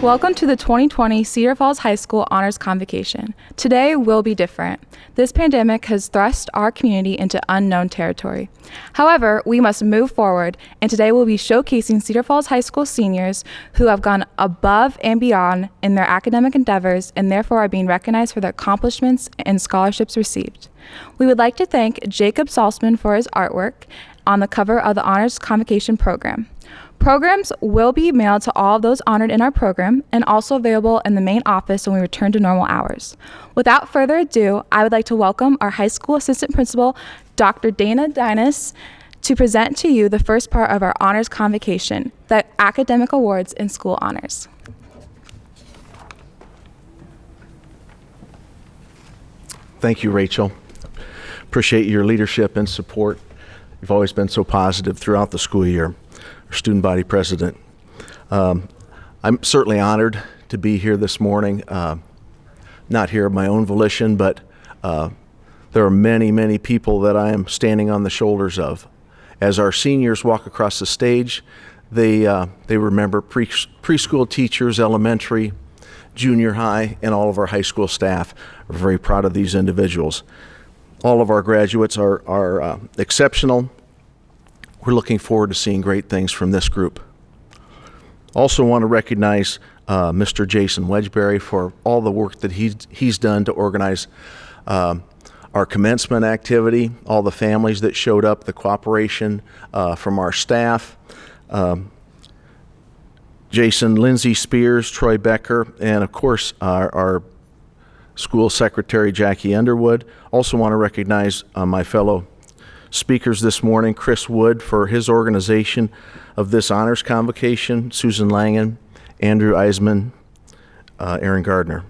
Welcome to the 2020 Cedar Falls High School Honors Convocation. Today will be different. This pandemic has thrust our community into unknown territory. However, we must move forward, and today we'll be showcasing Cedar Falls High School seniors who have gone above and beyond in their academic endeavors and therefore are being recognized for their accomplishments and scholarships received. We would like to thank Jacob Salzman for his artwork on the cover of the Honors Convocation program. Programs will be mailed to all of those honored in our program and also available in the main office when we return to normal hours. Without further ado, I would like to welcome our high school assistant principal, Dr. Dana Dinas, to present to you the first part of our Honors Convocation, the Academic Awards and School Honors. Thank you, Rachel. Appreciate your leadership and support. You've always been so positive throughout the school year. Student body president. I'm certainly honored to be here this morning, not here of my own volition, but there are many, many people that I am standing on the shoulders of. As our seniors walk across the stage, they remember preschool teachers, elementary, junior high, and all of our high school staff. We're very proud of these individuals. All of our graduates are exceptional. We're looking forward to seeing great things from this group. Also want to recognize Mr. Jason Wedgbury for all the work that he's done to organize our commencement activity, all the families that showed up, the cooperation from our staff. Jason, Lindsay Spears, Troy Becker, and of course our school secretary, Jackie Underwood. Also want to recognize my fellow speakers this morning, Chris Wood for his organization of this honors convocation, Susan Langen, Andrew Eisman, Aaron Gardner.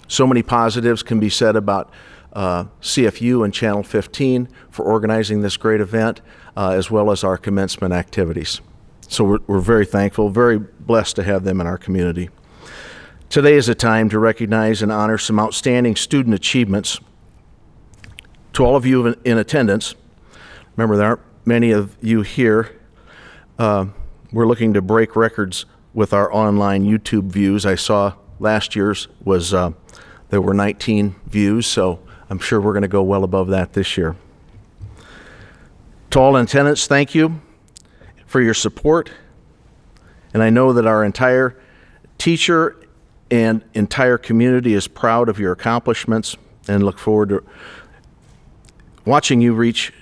So many positives can be said about CFU and Channel 15 for organizing this great event, as well as our commencement activities. So we're very thankful, very blessed to have them in our community. Today is a time to recognize and honor some outstanding student achievements. To all of you in attendance, remember, there aren't many of you here. We're looking to break records with our online YouTube views. I saw last year's was there were 19 views, so I'm sure we're going to go well above that this year. To all in attendance, thank you for your support. And I know that our entire teacher and entire community is proud of your accomplishments and look forward to watching you reach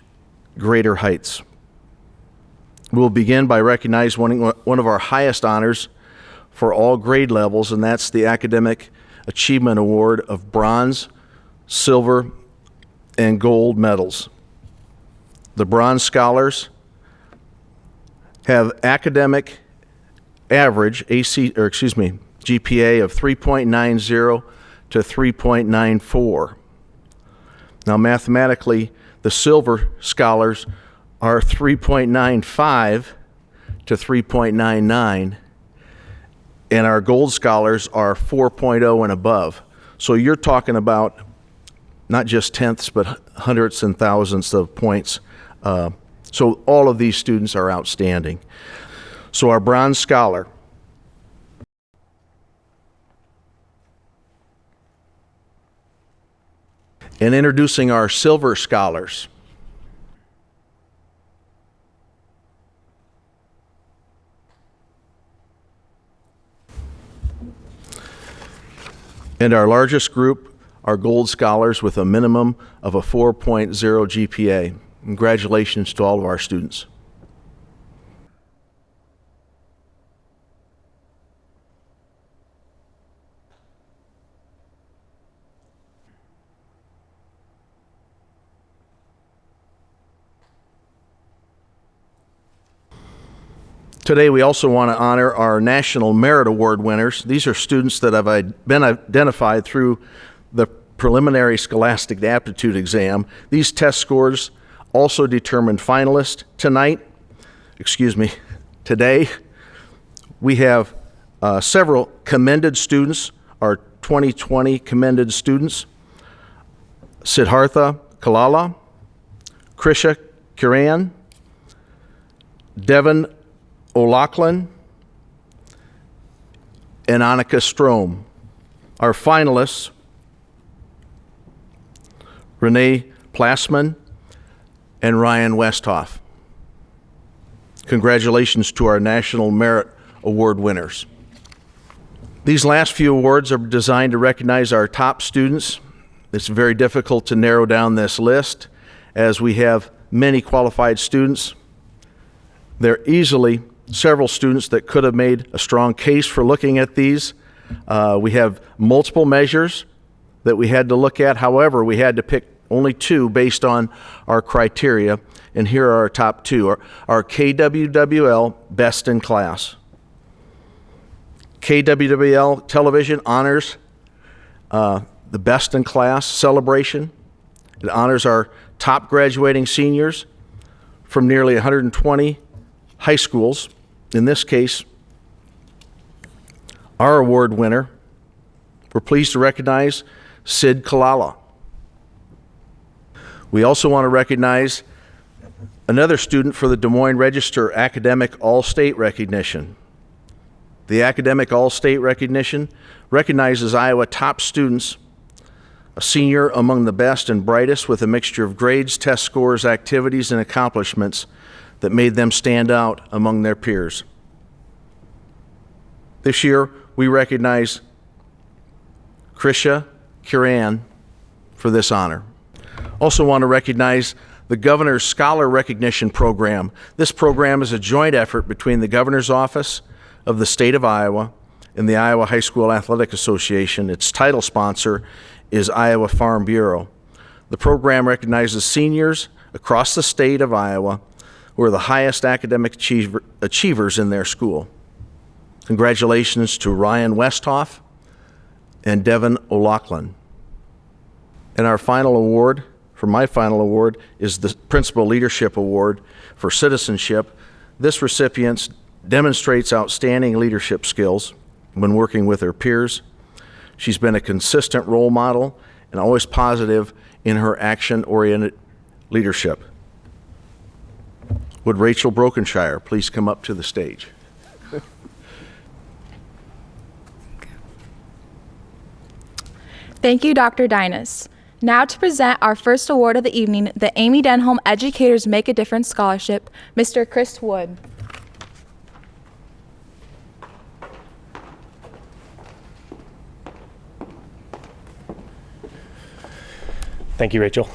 greater heights. We'll begin by recognizing one of our highest honors for all grade levels, and that's the Academic Achievement Award of bronze, silver, and gold medals. The bronze scholars have academic average GPA of 3.90 to 3.94. Now, mathematically, the silver scholars are 3.95 to 3.99, and our gold scholars are 4.0 and above. So you're talking about not just tenths, but hundredths and thousandths of points. So all of these students are outstanding. So our bronze scholar, and introducing our silver scholars. And our largest group are gold scholars with a minimum of a 4.0 GPA. Congratulations to all of our students. Today, we also want to honor our National Merit Award winners. These are students that have been identified through the preliminary Scholastic Aptitude Exam. These test scores also determined finalists. Today, we have several commended students, our 2020 commended students: Siddhartha Kalala, Krisha Kiran, Devin O'Loughlin, and Annika Strom. Our finalists, Renee Plasman and Ryan Westhoff. Congratulations to our National Merit Award winners. These last few awards are designed to recognize our top students. It's very difficult to narrow down this list as we have many qualified students. There are easily several students that could have made a strong case for looking at these. We have multiple measures that we had to look at. However, we had to pick only two based on our criteria, and here are our top two. Our KWWL Best in Class. KWWL Television honors the Best in Class celebration. It honors our top graduating seniors from nearly 120 high schools. In this case, our award winner, we're pleased to recognize Sid Kalala. We also want to recognize another student for the Des Moines Register Academic All-State recognition. The Academic All-State recognition recognizes Iowa top students, a senior among the best and brightest with a mixture of grades, test scores, activities, and accomplishments that made them stand out among their peers. This year, we recognize Krisha Kiran for this honor. Also want to recognize the Governor's Scholar Recognition Program. This program is a joint effort between the Governor's Office of the State of Iowa and the Iowa High School Athletic Association. Its title sponsor is Iowa Farm Bureau. The program recognizes seniors across the state of Iowa who are the highest academic achievers in their school. Congratulations to Ryan Westhoff and Devin O'Loughlin. And our final award, my final award, is the Principal Leadership Award for Citizenship. This recipient demonstrates outstanding leadership skills when working with her peers. She's been a consistent role model and always positive in her action-oriented leadership. Would Rachel Brokenshire please come up to the stage? Thank you, Dr. Dinas. Now to present our first award of the evening, the Amy Denholm Educators Make a Difference Scholarship, Mr. Chris Wood. Thank you, Rachel.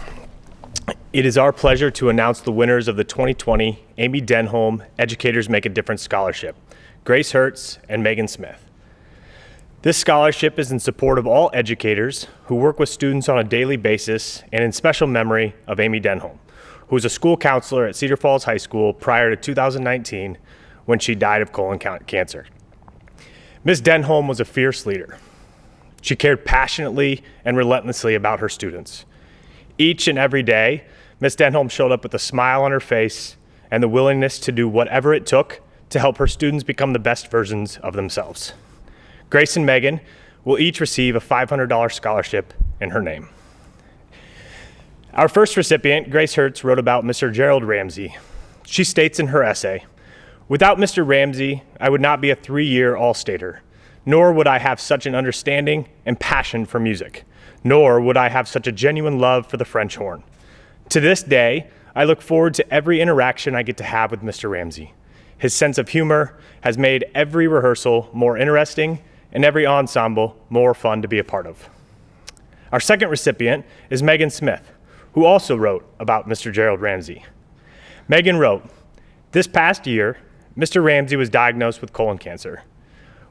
It is our pleasure to announce the winners of the 2020 Amy Denholm Educators Make a Difference Scholarship, Grace Hertz and Megan Smith. This scholarship is in support of all educators who work with students on a daily basis and in special memory of Amy Denholm, who was a school counselor at Cedar Falls High School prior to 2019 when she died of colon cancer. Ms. Denholm was a fierce leader. She cared passionately and relentlessly about her students. Each and every day, Ms. Denholm showed up with a smile on her face and the willingness to do whatever it took to help her students become the best versions of themselves. Grace and Megan will each receive a $500 scholarship in her name. Our first recipient, Grace Hertz, wrote about Mr. Gerald Ramsey. She states in her essay, "Without Mr. Ramsey, I would not be a 3-year All-Stater, nor would I have such an understanding and passion for music, nor would I have such a genuine love for the French horn. To this day, I look forward to every interaction I get to have with Mr. Ramsey. His sense of humor has made every rehearsal more interesting and every ensemble more fun to be a part of." Our second recipient is Megan Smith, who also wrote about Mr. Gerald Ramsey. Megan wrote, "This past year, Mr. Ramsey was diagnosed with colon cancer.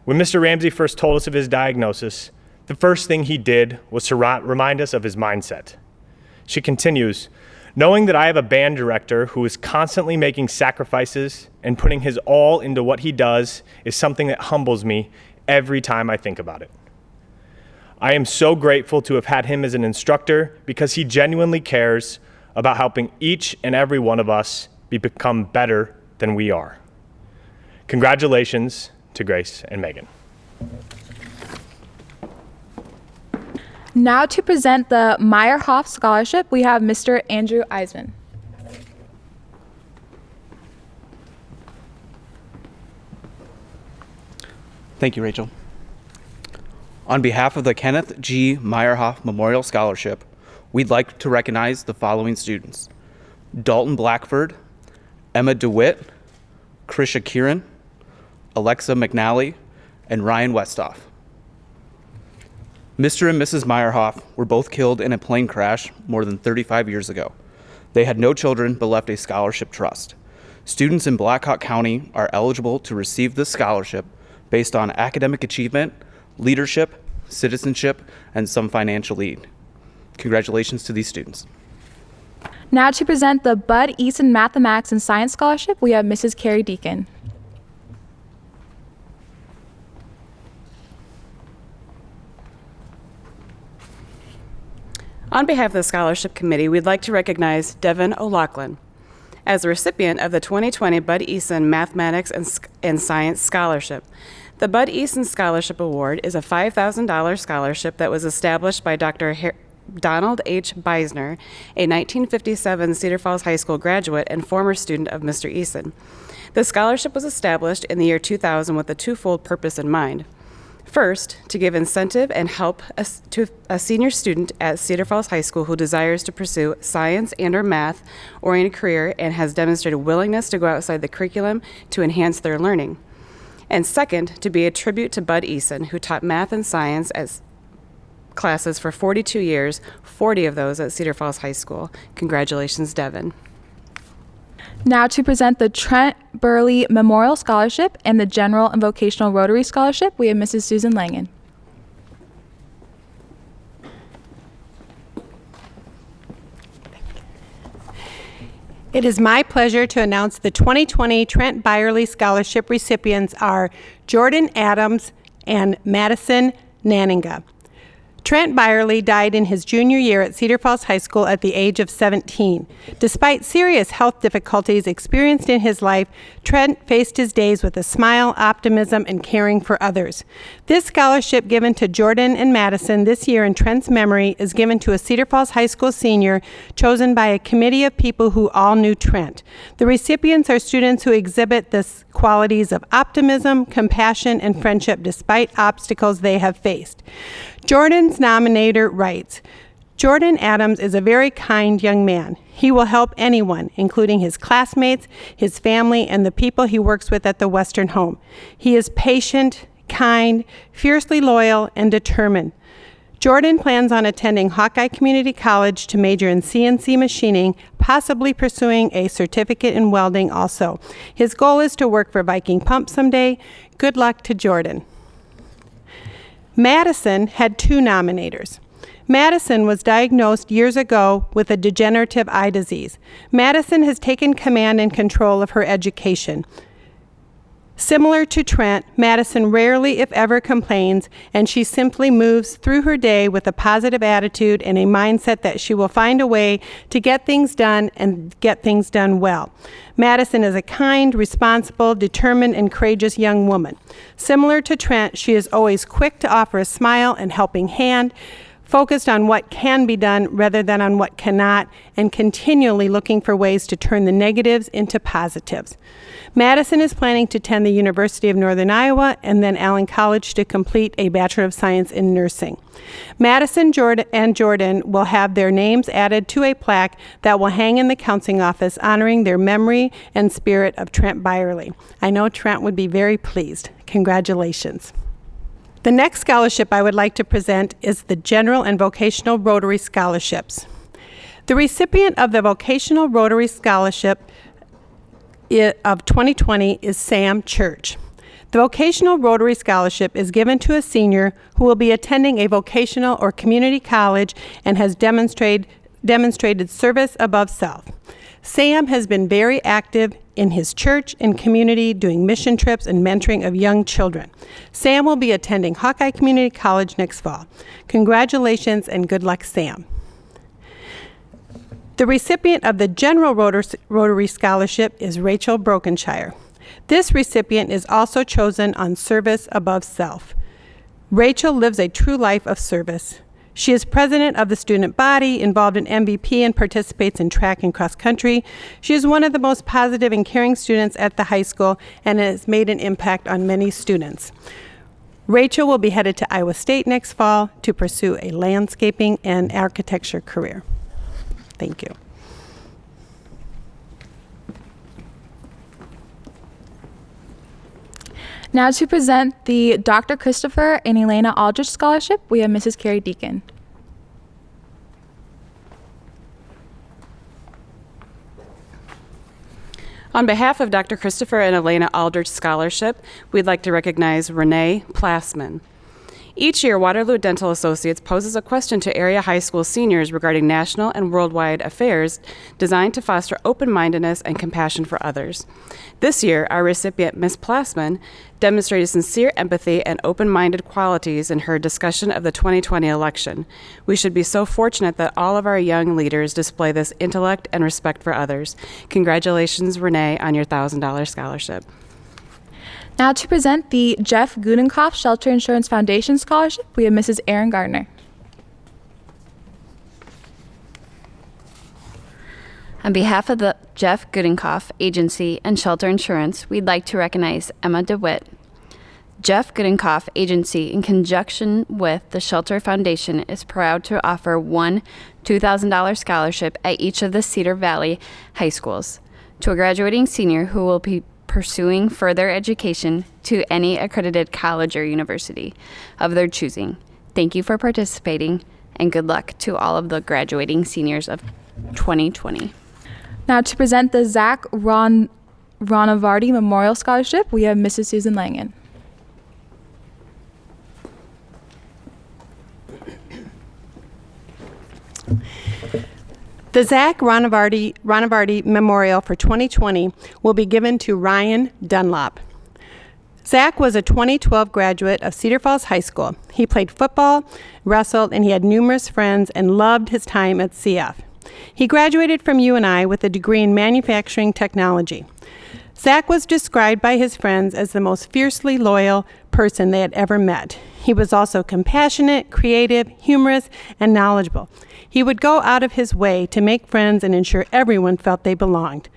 When Mr. Ramsey first told us of his diagnosis, the first thing he did was to remind us of his mindset." She continues, "Knowing that I have a band director who is constantly making sacrifices and putting his all into what he does is something that humbles me every time I think about it. I am so grateful to have had him as an instructor because he genuinely cares about helping each and every one of us become better than we are." Congratulations to Grace and Megan. Now to present the Meyerhoff Scholarship, we have Mr. Andrew Eisman. Thank you, Rachel. On behalf of the Kenneth G. Meyerhoff Memorial Scholarship, we'd like to recognize the following students: Dalton Blackford, Emma DeWitt, Krisha Kieran, Alexa McNally, and Ryan Westhoff. Mr. and Mrs. Meyerhoff were both killed in a plane crash more than 35 years ago. They had no children but left a scholarship trust. Students in Black Hawk County are eligible to receive this scholarship based on academic achievement, leadership, citizenship, and some financial aid. Congratulations to these students. Now to present the Bud Easton Mathematics and Science Scholarship, we have Mrs. Carrie Deacon. On behalf of the Scholarship Committee, we'd like to recognize Devin O'Loughlin as the recipient of the 2020 Bud Easton Mathematics and Science Scholarship. The Bud Easton Scholarship Award is a $5,000 scholarship that was established by Dr. Donald H. Beisner, a 1957 Cedar Falls High School graduate and former student of Mr. Easton. The scholarship was established in the year 2000 with a twofold purpose in mind. First, to give incentive and help to a senior student at Cedar Falls High School who desires to pursue science and/or math-oriented career and has demonstrated willingness to go outside the curriculum to enhance their learning. And second, to be a tribute to Bud Easton, who taught math and science as classes for 42 years, 40 of those at Cedar Falls High School. Congratulations, Devin. Now to present the Trent Burley Memorial Scholarship and the General and Vocational Rotary Scholarship, we have Mrs. Susan Langen. It is my pleasure to announce the 2020 Trent Byerly Scholarship recipients are Jordan Adams and Madison Nanninga. Trent Byerly died in his junior year at Cedar Falls High School at the age of 17. Despite serious health difficulties experienced in his life, Trent faced his days with a smile, optimism, and caring for others. This scholarship given to Jordan and Madison this year in Trent's memory is given to a Cedar Falls High School senior chosen by a committee of people who all knew Trent. The recipients are students who exhibit the qualities of optimism, compassion, and friendship despite obstacles they have faced. Jordan's nominator writes, Jordan Adams is a very kind young man. He will help anyone, including his classmates, his family, and the people he works with at the Western Home. He is patient, kind, fiercely loyal, and determined. Jordan plans on attending Hawkeye Community College to major in CNC machining, possibly pursuing a certificate in welding also. His goal is to work for Viking Pump someday. Good luck to Jordan. Madison had two nominators. Madison was diagnosed years ago with a degenerative eye disease. Madison has taken command and control of her education. Similar to Trent, Madison rarely, if ever, complains, and she simply moves through her day with a positive attitude and a mindset that she will find a way to get things done and get things done well. Madison is a kind, responsible, determined, and courageous young woman. Similar to Trent, she is always quick to offer a smile and helping hand, focused on what can be done rather than on what cannot, and continually looking for ways to turn the negatives into positives. Madison is planning to attend the University of Northern Iowa and then Allen College to complete a Bachelor of Science in Nursing. Madison and Jordan will have their names added to a plaque that will hang in the counseling office honoring their memory and spirit of Trent Byerly. I know Trent would be very pleased. Congratulations. The next scholarship I would like to present is the General and Vocational Rotary Scholarships. The recipient of the Vocational Rotary Scholarship of 2020 is Sam Church. The Vocational Rotary Scholarship is given to a senior who will be attending a vocational or community college and has demonstrated service above self. Sam has been very active in his church and community doing mission trips and mentoring of young children. Sam will be attending Hawkeye Community College next fall. Congratulations and good luck, Sam. The recipient of the General Rotary Scholarship is Rachel Brokenshire. This recipient is also chosen on service above self. Rachel lives a true life of service. She is president of the student body, involved in MVP, and participates in track and cross country. She is one of the most positive and caring students at the high school and has made an impact on many students. Rachel will be headed to Iowa State next fall to pursue a landscaping and architecture career. Thank you. Now to present the Dr. Christopher and ElenaAldrich Scholarship, we have Mrs. Carrie Deacon. On behalf of Dr. Christopher and ElenaAldrich Scholarship, we'd like to recognize Renee Plassman. Each year, Waterloo Dental Associates poses a question to area high school seniors regarding national and worldwide affairs designed to foster open-mindedness and compassion for others. This year, our recipient, Ms. Plassman, demonstrated sincere empathy and open-minded qualities in her discussion of the 2020 election. We should be so fortunate that all of our young leaders display this intellect and respect for others. Congratulations, Renee, on your $1,000 scholarship. Now to present the Jeff Gudenkoff Shelter Insurance Foundation Scholarship, we have Mrs. Erin Gardner. On behalf of the Jeff Gudenkoff Agency and Shelter Insurance, we'd like to recognize Emma DeWitt. Jeff Gudenkoff Agency, in conjunction with the Shelter Foundation, is proud to offer one $2,000 scholarship at each of the Cedar Valley high schools to a graduating senior who will be pursuing further education to any accredited college or university of their choosing. Thank you for participating, and good luck to all of the graduating seniors of 2020. Now to present the Zack Vardi Memorial Scholarship, we have Mrs. Susan Langen. The Zack Vardi Memorial for 2020 will be given to Ryan Dunlop. Zack was a 2012 graduate of Cedar Falls High School. He played football, wrestled, and he had numerous friends and loved his time at CF. He graduated from UNI with a degree in manufacturing technology. Zack was described by his friends as the most fiercely loyal person they had ever met. He was also compassionate, creative, humorous, and knowledgeable. He would go out of his way to make friends and ensure everyone felt they belonged.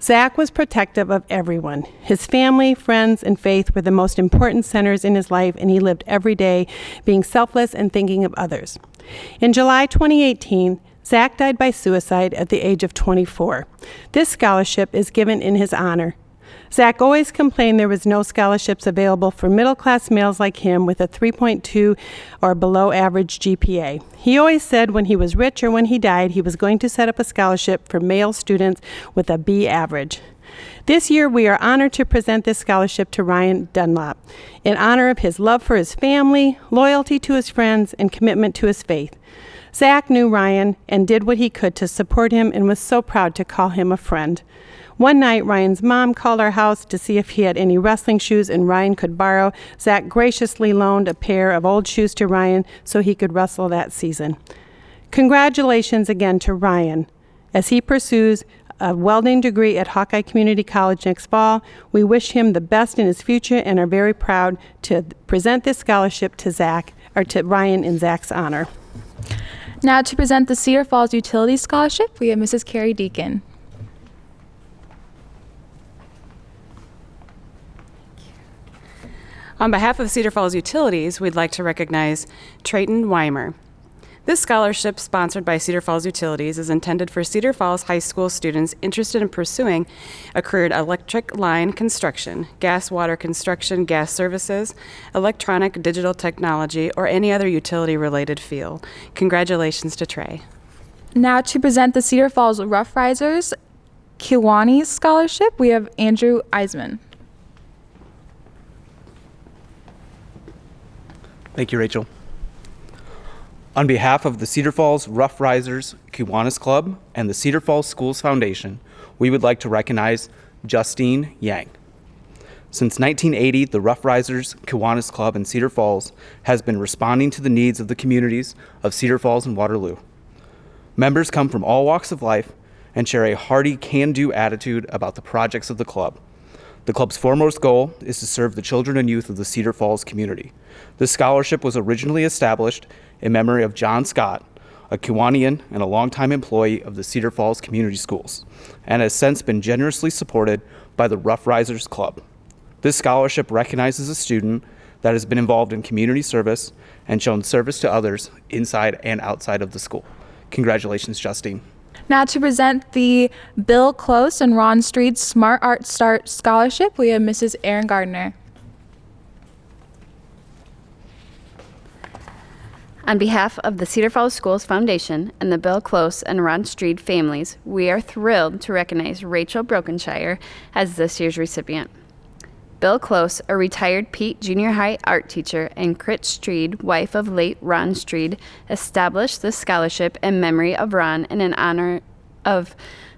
Zack was protective of everyone. His family, friends, and faith were the most important centers in his life, and he lived every day being selfless and thinking of others. In July 2018, Zack died by suicide at the age of 24. This scholarship is given in his honor. Zack always complained there was no scholarships available for middle-class males like him with a 3.2 or below average GPA. He always said when he was rich or when he died, he was going to set up a scholarship for male students with a B average. This year, we are honored to present this scholarship to Ryan Dunlop in honor of his love for his family, loyalty to his friends, and commitment to his faith. Zack knew Ryan and did what he could to support him and was so proud to call him a friend. One night, Ryan's mom called our house to see if he had any wrestling shoes and Ryan could borrow. Zack graciously loaned a pair of old shoes to Ryan so he could wrestle that season. Congratulations again to Ryan. As he pursues a welding degree at Hawkeye Community College next fall, we wish him the best in his future and are very proud to present this scholarship to Zack, or to Ryan in Zack's honor. Now to present the Cedar Falls Utilities Scholarship, we have Mrs. Carrie Deacon. On behalf of Cedar Falls Utilities, we'd like to recognize Trayton Weimer. This scholarship, sponsored by Cedar Falls Utilities, is intended for Cedar Falls High School students interested in pursuing a career in electric line construction, gas water construction, gas services, electronic digital technology, or any other utility-related field. Congratulations to Trey. Now to present the Cedar Falls Rough Risers Kiwanis Scholarship, we have Andrew Eisman. Thank you, Rachel. On behalf of the Cedar Falls Rough Risers Kiwanis Club and the Cedar Falls Schools Foundation, we would like to recognize Justine Yang. Since 1980, the Rough Risers Kiwanis Club in Cedar Falls has been responding to the needs of the communities of Cedar Falls and Waterloo. Members come from all walks of life and share a hearty can-do attitude about the projects of the club. The club's foremost goal is to serve the children and youth of the Cedar Falls community. This scholarship was originally established in memory of John Scott, a Kiwanian and a longtime employee of the Cedar Falls Community Schools, and has since been generously supported by the Rough Risers Club. This scholarship recognizes a student that that has been involved in community service and shown service to others inside and outside of the school. Congratulations, Justine. Now to present the Bill Close and Ron Street SmartStart Scholarship, we have Mrs. Erin Gardner. On behalf of the Cedar Falls Schools Foundation and the Bill Close and Ron Street families, we are thrilled to recognize Rachel Brokenshire as this year's recipient. Bill Close, a retired Pete Junior High art teacher, and Crit Streed, wife of late Ron Streed, established this scholarship in memory of Ron and in honor of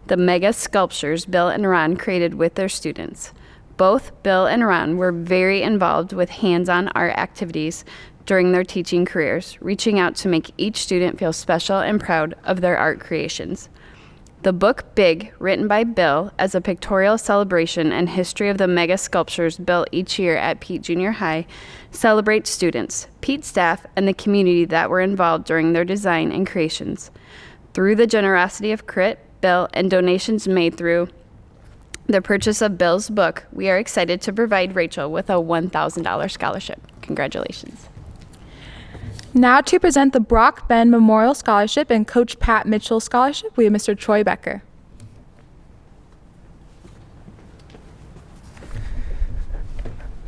the mega sculptures Bill and Ron created with their students. Both Bill and Ron were very involved with hands-on art activities during their teaching careers, reaching out to make each student feel special and proud of their art creations. The book Big, written by Bill as a pictorial celebration and history of the mega sculptures built each year at Pete Junior High, celebrates students, Pete staff, and the community that were involved during their design and creations. Through the generosity of Crit, Bill, and donations made through the purchase of Bill's book, we are excited to provide Rachel with a $1,000 scholarship. Congratulations. Now to present the Brock Ben Memorial Scholarship and Coach Pat Mitchell Scholarship, we have Mr. Troy Becker.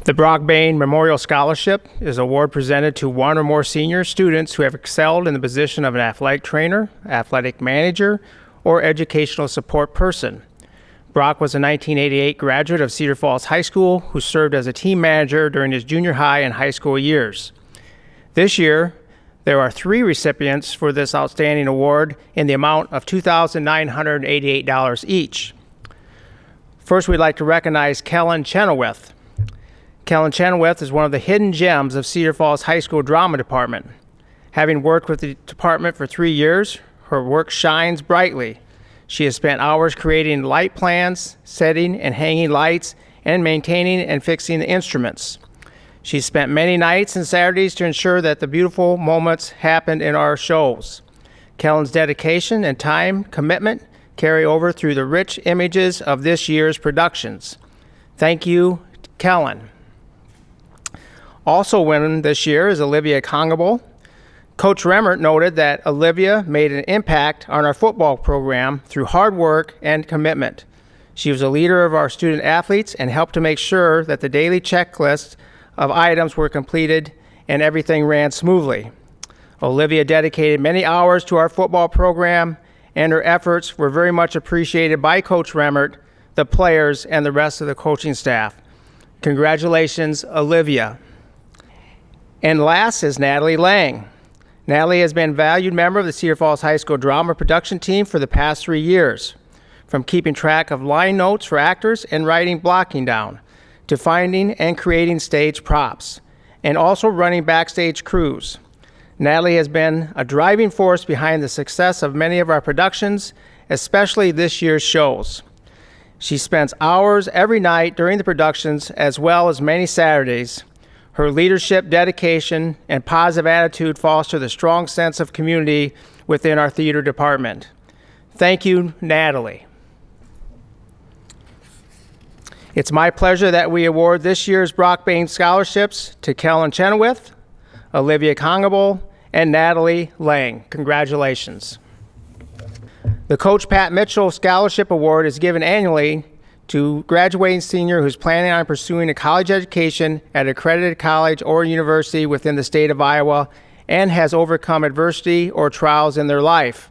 The Brock Bain Memorial Scholarship is an award presented to one or more senior students who have excelled in the position of an athletic trainer, athletic manager, or educational support person. Brock was a 1988 graduate of Cedar Falls High School who served as a team manager during his junior high and high school years. This year, there are 3 recipients for this outstanding award in the amount of $2,988 each. First, we'd like to recognize Kellen Chenoweth. Kellen Chenoweth is one of the hidden gems of Cedar Falls High School Drama Department. Having worked with the department for 3 years, her work shines brightly. She has spent hours creating light plans, setting and hanging lights, and maintaining and fixing the instruments. She spent many nights and Saturdays to ensure that the beautiful moments happened in our shows. Kellen's dedication and time commitment carry over through the rich images of this year's productions. Thank you, Kellen. Also winning this year is Olivia Congable. Coach Remmert noted that Olivia made an impact on our football program through hard work and commitment. She was a leader of our student athletes and helped to make sure that the daily checklist of items were completed and everything ran smoothly. Olivia dedicated many hours to our football program, and her efforts were very much appreciated by Coach Remmert, the players, and the rest of the coaching staff. Congratulations, Olivia. And last is Natalie Lang. Natalie has been a valued member of the Cedar Falls High School drama production team for the past 3 years, from keeping track of line notes for actors and writing blocking down, to finding and creating stage props, and also running backstage crews. Natalie has been a driving force behind the success of many of our productions, especially this year's shows. She spends hours every night during the productions as well as many Saturdays. Her leadership, dedication, and positive attitude foster the strong sense of community within our theater department. Thank you, Natalie. It's my pleasure that we award this year's Brock Bain Scholarships to Kellen Chenoweth, Olivia Congable, and Natalie Lang. Congratulations. The Coach Pat Mitchell Scholarship Award is given annually to graduating senior who's planning on pursuing a college education at an accredited college or university within the state of Iowa and has overcome adversity or trials in their life.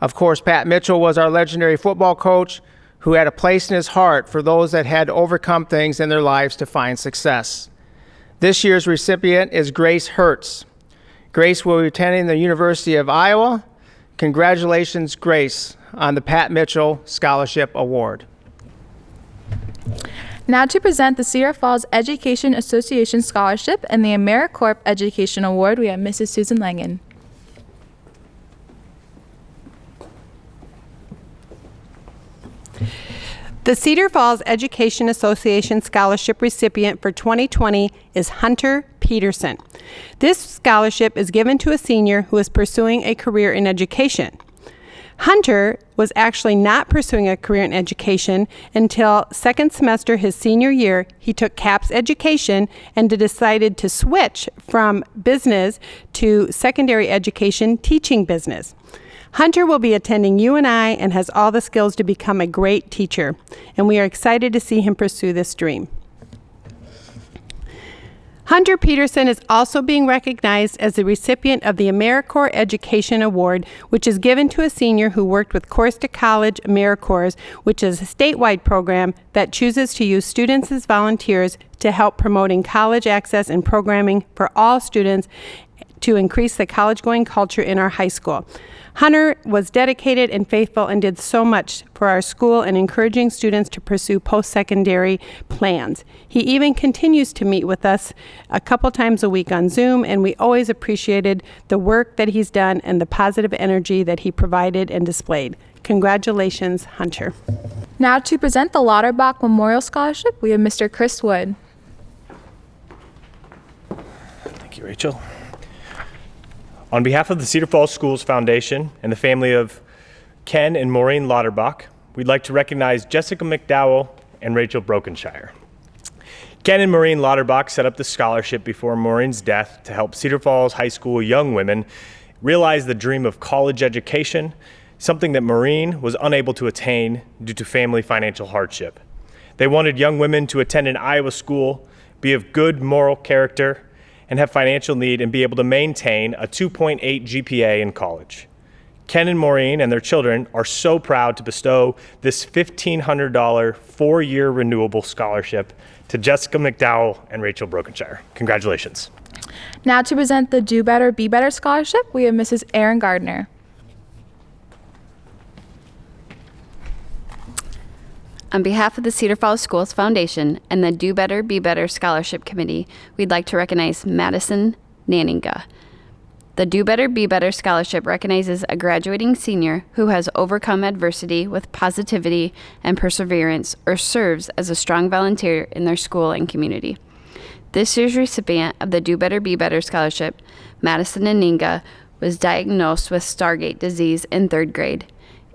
Of course, Pat Mitchell was our legendary football coach who had a place in his heart for those that had to overcome things in their lives to find success. This year's recipient is Grace Hertz. Grace will be attending the University of Iowa. Congratulations, Grace, on the Pat Mitchell Scholarship Award. Now to present the Cedar Falls Education Association Scholarship and the AmeriCorps Education Award, we have Mrs. Susan Langen. The Cedar Falls Education Association Scholarship recipient for 2020 is Hunter Peterson. This scholarship is given to a senior who is pursuing a career in education. Hunter was actually not pursuing a career in education until second semester his senior year. He took CAPS education and decided to switch from business to secondary education, teaching business. Hunter will be attending UNI and has all the skills to become a great teacher, and we are excited to see him pursue this dream. Hunter Peterson is also being recognized as the recipient of the AmeriCorps Education Award, which is given to a senior who worked with Course to College AmeriCorps, which is a statewide program that chooses to use students as volunteers to help promoting college access and programming for all students to increase the college-going culture in our high school. Hunter was dedicated and faithful and did so much for our school and encouraging students to pursue post-secondary plans. He even continues to meet with us a couple times a week on Zoom, and we always appreciated the work that he's done and the positive energy that he provided and displayed. Congratulations, Hunter. Now to present the Lauterbach Memorial Scholarship, we have Mr. Chris Wood. Thank you, Rachel. On behalf of the Cedar Falls Schools Foundation and the family of Ken and Maureen Lauterbach, we'd like to recognize Jessica McDowell and Rachel Brokenshire. Ken and Maureen Lauterbach set up the scholarship before Maureen's death to help Cedar Falls High School young women realize the dream of college education, something that Maureen was unable to attain due to family financial hardship. They wanted young women to attend an Iowa school, be of good moral character, and have financial need and be able to maintain a 2.8 GPA in college. Ken and Maureen and their children are so proud to bestow this $1,500 four-year renewable scholarship to Jessica McDowell and Rachel Brokenshire. Congratulations. Now to present the Do Better, Be Better Scholarship, we have Mrs. Erin Gardner. On behalf of the Cedar Falls Schools Foundation and the Do Better, Be Better Scholarship Committee, we'd like to recognize Madison Nanninga. The Do Better, Be Better Scholarship recognizes a graduating senior who has overcome adversity with positivity and perseverance or serves as a strong volunteer in their school and community. This year's recipient of the Do Better, Be Better Scholarship, Madison Nanninga, was diagnosed with Stargardt disease in third grade.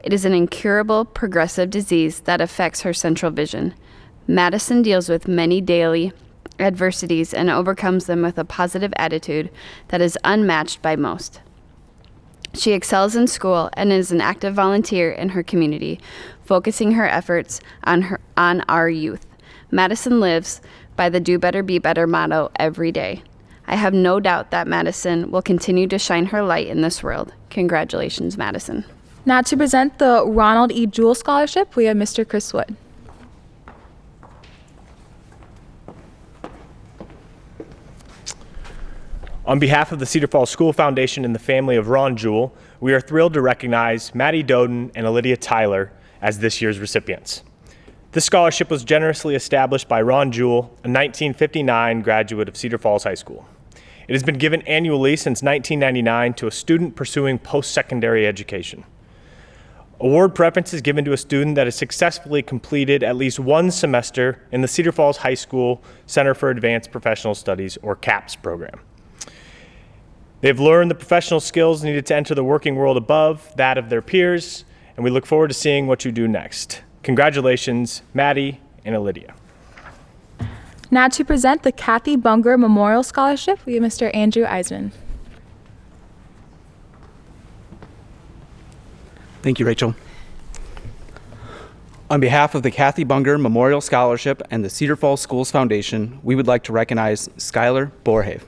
It is an incurable, progressive disease that affects her central vision. Madison deals with many daily adversities and overcomes them with a positive attitude that is unmatched by most. She excels in school and is an active volunteer in her community, focusing her efforts on our youth. Madison lives by the Do Better, Be Better motto every day. I have no doubt that Madison will continue to shine her light in this world. Congratulations, Madison. Now to present the Ronald E. Jewell Scholarship, we have Mr. Chris Wood. On behalf of the Cedar Falls School Foundation and the family of Ron Jewell, we are thrilled to recognize Maddie Doden and Lydia Tyler as this year's recipients. This scholarship was generously established by Ron Jewell, a 1959 graduate of Cedar Falls High School. It has been given annually since 1999 to a student pursuing post-secondary education. Award preference is given to a student that has successfully completed at least one semester in the Cedar Falls High School Center for Advanced Professional Studies, or CAPS program. They've learned the professional skills needed to enter the working world above that of their peers, and we look forward to seeing what you do next. Congratulations, Maddie and Lydia. Now to present the Kathy Bunger Memorial Scholarship, we have Mr. Andrew Eisman. Thank you, Rachel. On behalf of the Kathy Bunger Memorial Scholarship and the Cedar Falls Schools Foundation, we would like to recognize Skylar Borhave.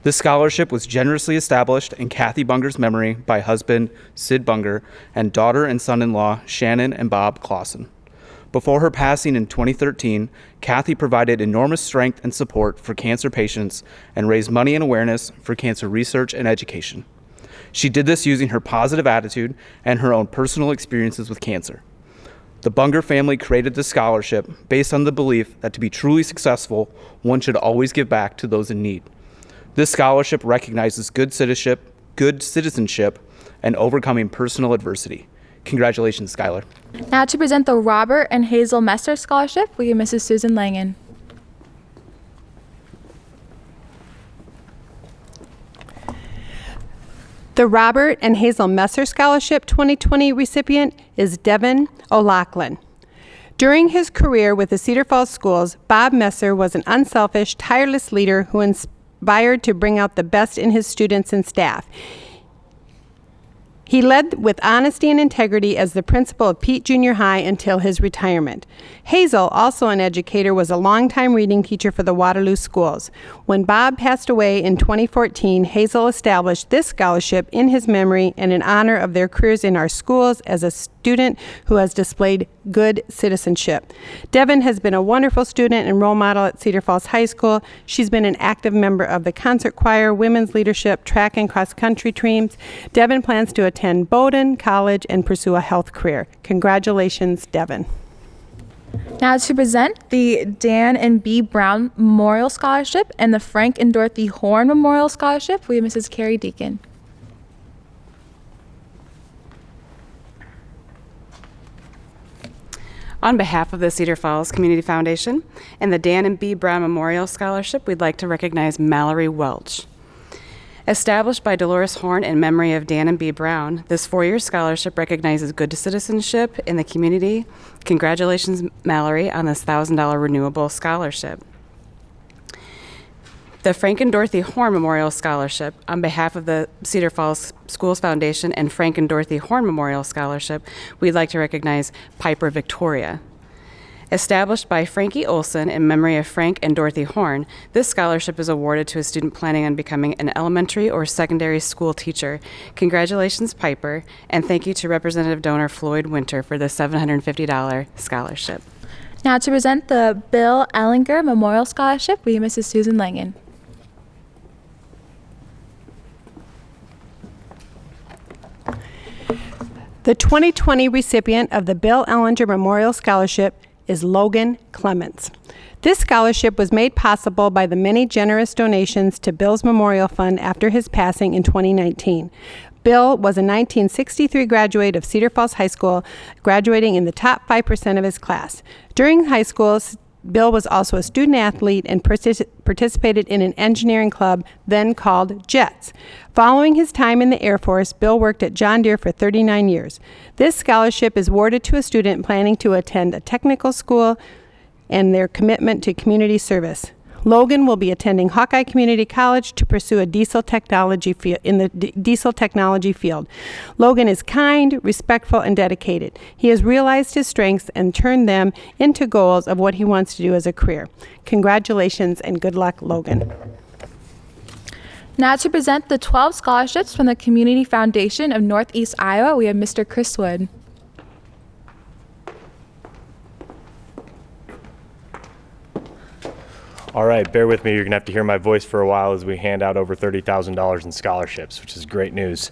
This scholarship was generously established in Kathy Bunger's memory by husband Sid Bunger and daughter and son-in-law Shannon and Bob Clausen. Before her passing in 2013, Kathy provided enormous strength and support for cancer patients and raised money and awareness for cancer research and education. She did this using her positive attitude and her own personal experiences with cancer. The Bunger family created this scholarship based on the belief that to be truly successful, one should always give back to those in need. This scholarship recognizes good citizenship, and overcoming personal adversity. Congratulations, Skylar. Now to present the Robert and Hazel Messer Scholarship, we have Mrs. Susan Langen. The Robert and Hazel Messer Scholarship 2020 recipient is Devin O'Loughlin. During his career with the Cedar Falls schools, Bob Messer was an unselfish, tireless leader who inspired to bring out the best in his students and staff. He led with honesty and integrity as the principal of Pete Junior High until his retirement. Hazel, also an educator, was a longtime reading teacher for the Waterloo schools. When Bob passed away in 2014, Hazel established this scholarship in his memory and in honor of their careers in our schools as a student who has displayed good citizenship. Devin has been a wonderful student and role model at Cedar Falls High School. She's been an active member of the concert choir, women's leadership, track and cross-country teams. Devin plans to attend Bowdoin College and pursue a health career. Congratulations, Devin. Now to present the Dan and B. Brown Memorial Scholarship and the Frank and Dorothy Horn Memorial Scholarship, we have Mrs. Carrie Deacon. On behalf of the Cedar Falls Community Foundation and the Dan and B. Brown Memorial Scholarship, we'd like to recognize Mallory Welch. Established by Dolores Horn in memory of Dan and B. Brown, this 4-year scholarship recognizes good citizenship in the community. Congratulations, Mallory, on this $1,000 renewable scholarship. The Frank and Dorothy Horn Memorial Scholarship, on behalf of the Cedar Falls Schools Foundation and Frank and Dorothy Horn Memorial Scholarship, we'd like to recognize Piper Victoria. Established by Frankie Olson in memory of Frank and Dorothy Horn, this scholarship is awarded to a student planning on becoming an elementary or secondary school teacher. Congratulations, Piper, and thank you to Representative Donor Floyd Winter for the $750 scholarship. Now to present the Bill Ehlinger Memorial Scholarship, we have Mrs. Susan Langen. The 2020 recipient of the Bill Ehlinger Memorial Scholarship is Logan Clements. This scholarship was made possible by the many generous donations to Bill's Memorial Fund after his passing in 2019. Bill was a 1963 graduate of Cedar Falls High School, graduating in the top 5% of his class. During high school, Bill was also a student athlete and participated in an engineering club then called JETS. Following his time in the Air Force, Bill worked at John Deere for 39 years. This scholarship is awarded to a student planning to attend a technical school and their commitment to community service. Logan will be attending Hawkeye Community College to pursue a diesel technology field. Logan is kind, respectful, and dedicated. He has realized his strengths and turned them into goals of what he wants to do as a career. Congratulations and good luck, Logan. Now to present the 12 scholarships from the Community Foundation of Northeast Iowa, we have Mr. Chris Wood. All right, bear with me. You're going to have to hear my voice for a while as we hand out over $30,000 in scholarships, which is great news.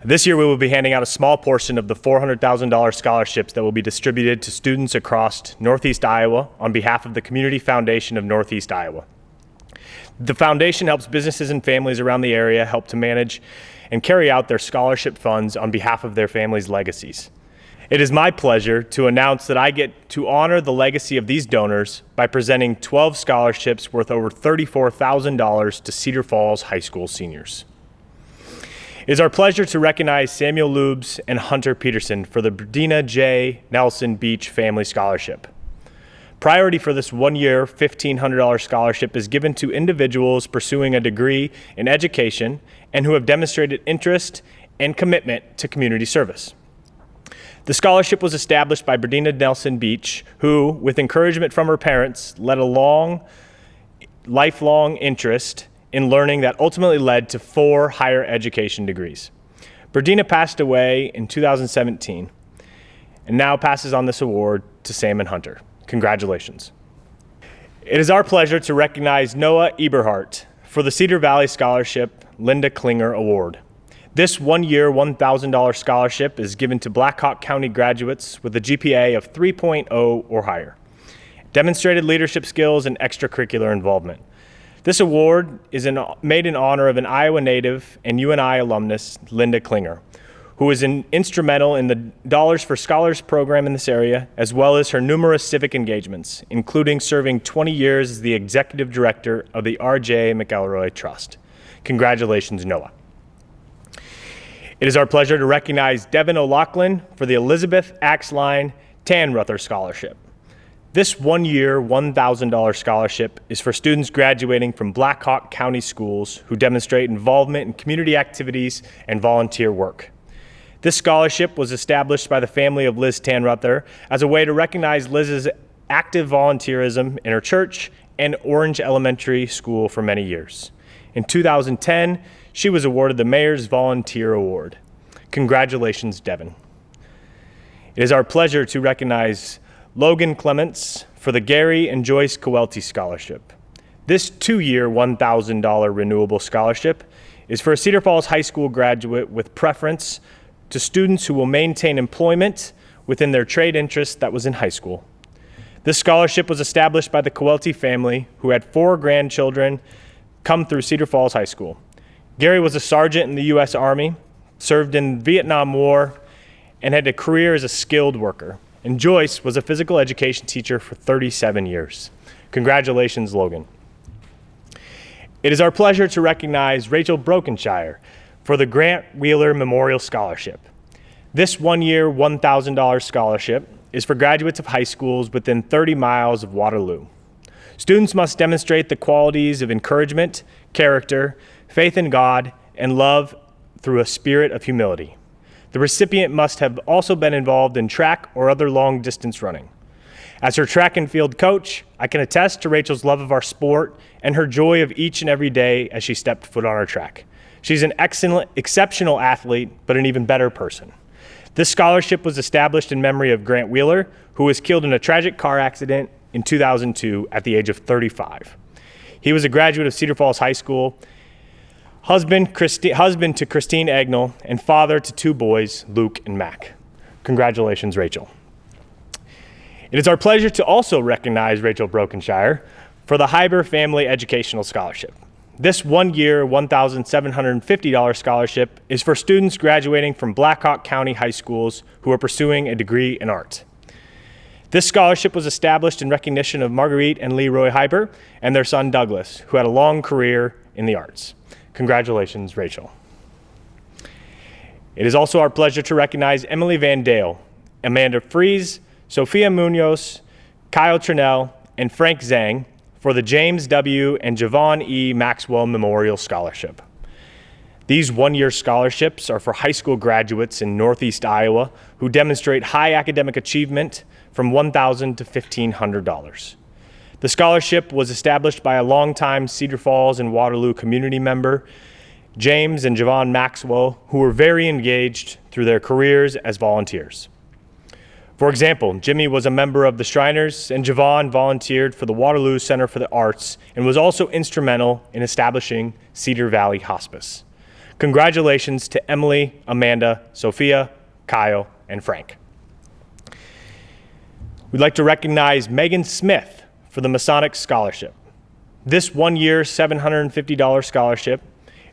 This year, we will be handing out a small portion of the $400,000 scholarships that will be distributed to students across Northeast Iowa on behalf of the Community Foundation of Northeast Iowa. The foundation helps businesses and families around the area help to manage and carry out their scholarship funds on behalf of their families' legacies. It is my pleasure to announce that I get to honor the legacy of these donors by presenting 12 scholarships worth over $34,000 to Cedar Falls High School seniors. It is our pleasure to recognize Samuel Lubes and Hunter Peterson for the Berdina J. Nelson Beach Family Scholarship. Priority for this one-year $1,500 scholarship is given to individuals pursuing a degree in education and who have demonstrated interest and commitment to community service. The scholarship was established by Berdina Nelson Beach, who, with encouragement from her parents, led a lifelong interest in learning that ultimately led to 4 higher education degrees. Berdina passed away in 2017 and now passes on this award to Sam and Hunter. Congratulations. It is our pleasure to recognize Noah Eberhardt for the Cedar Valley Scholarship Linda Klinger Award. This one-year, $1,000 scholarship is given to Black Hawk County graduates with a GPA of 3.0 or higher, demonstrated leadership skills, and extracurricular involvement. This award is made in honor of an Iowa native and UNI alumnus, Linda Klinger, who was instrumental in the Dollars for Scholars program in this area, as well as her numerous civic engagements, including serving 20 years as the executive director of the R.J. McElroy Trust. Congratulations, Noah. It is our pleasure to recognize Devin O'Loughlin for the Elizabeth Axline Tanruther Scholarship. This one-year, $1,000 scholarship is for students graduating from Black Hawk County schools who demonstrate involvement in community activities and volunteer work. This scholarship was established by the family of Liz Tanruther as a way to recognize Liz's active volunteerism in her church and Orange Elementary School for many years. In 2010, she was awarded the Mayor's Volunteer Award. Congratulations, Devin. It is our pleasure to recognize Logan Clements for the Gary and Joyce Coelty Scholarship. This two-year $1,000 renewable scholarship is for a Cedar Falls High School graduate with preference to students who will maintain employment within their trade interest that was in high school. This scholarship was established by the Coelty family, who had 4 grandchildren come through Cedar Falls High School. Gary was a sergeant in the U.S. Army, served in the Vietnam War, and had a career as a skilled worker. And Joyce was a physical education teacher for 37 years. Congratulations, Logan. It is our pleasure to recognize Rachel Brokenshire for the Grant Wheeler Memorial Scholarship. This one-year, $1,000 scholarship is for graduates of high schools within 30 miles of Waterloo. Students must demonstrate the qualities of encouragement, character, faith in God, and love through a spirit of humility. The recipient must have also been involved in track or other long-distance running. As her track and field coach, I can attest to Rachel's love of our sport and her joy of each and every day as she stepped foot on our track. She's an exceptional athlete, but an even better person. This scholarship was established in memory of Grant Wheeler, who was killed in a tragic car accident in 2002 at the age of 35. He was a graduate of Cedar Falls High School, husband to Christine Agnell, and father to 2 boys, Luke and Mac. Congratulations, Rachel. It is our pleasure to also recognize Rachel Brokenshire for the Hyber Family Educational Scholarship. This one-year, $1,750 scholarship is for students graduating from Black Hawk County high schools who are pursuing a degree in art. This scholarship was established in recognition of Marguerite and Leroy Hyber and their son Douglas, who had a long career in the arts. Congratulations, Rachel. It is also our pleasure to recognize Emily Van Dale, Amanda Fries, Sophia Munoz, Kyle Trinnell, and Frank Zhang for the James W. and Javon E. Maxwell Memorial Scholarship. These one-year scholarships are for high school graduates in Northeast Iowa who demonstrate high academic achievement from $1,000 to $1,500. The scholarship was established by a longtime Cedar Falls and Waterloo community member, James and Javon Maxwell, who were very engaged through their careers as volunteers. For example, Jimmy was a member of the Shriners, and Javon volunteered for the Waterloo Center for the Arts and was also instrumental in establishing Cedar Valley Hospice. Congratulations to Emily, Amanda, Sophia, Kyle, and Frank. We'd like to recognize Megan Smith for the Masonic Scholarship. This one-year, $750 scholarship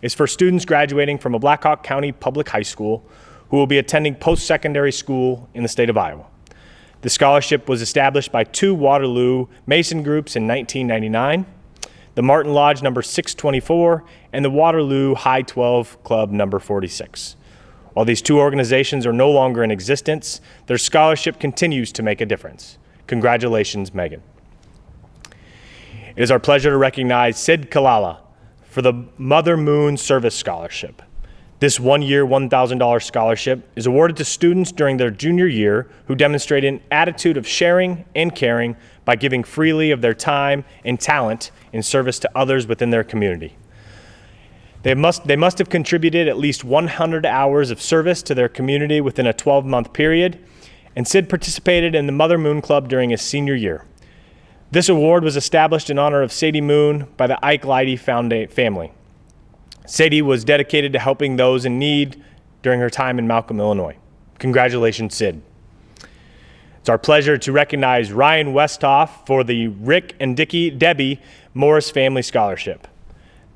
is for students graduating from a Black Hawk County public high school who will be attending post-secondary school in the state of Iowa. The scholarship was established by 2 Waterloo Mason groups in 1999, the Martin Lodge number 624 and the Waterloo High 12 Club number 46. While these 2 organizations are no longer in existence, their scholarship continues to make a difference. Congratulations, Megan. It is our pleasure to recognize Sid Kalala for the Mother Moon Service Scholarship. This one-year, $1,000 scholarship is awarded to students during their junior year who demonstrate an attitude of sharing and caring by giving freely of their time and talent in service to others within their community. They must have contributed at least 100 hours of service to their community within a 12-month period, and Sid participated in the Mother Moon Club during his senior year. This award was established in honor of Sadie Moon by the Ike Leidy family. Sadie was dedicated to helping those in need during her time in Malcolm, Illinois. Congratulations, Sid. It's our pleasure to recognize Ryan Westhoff for the Rick and Debbie Morris Family Scholarship.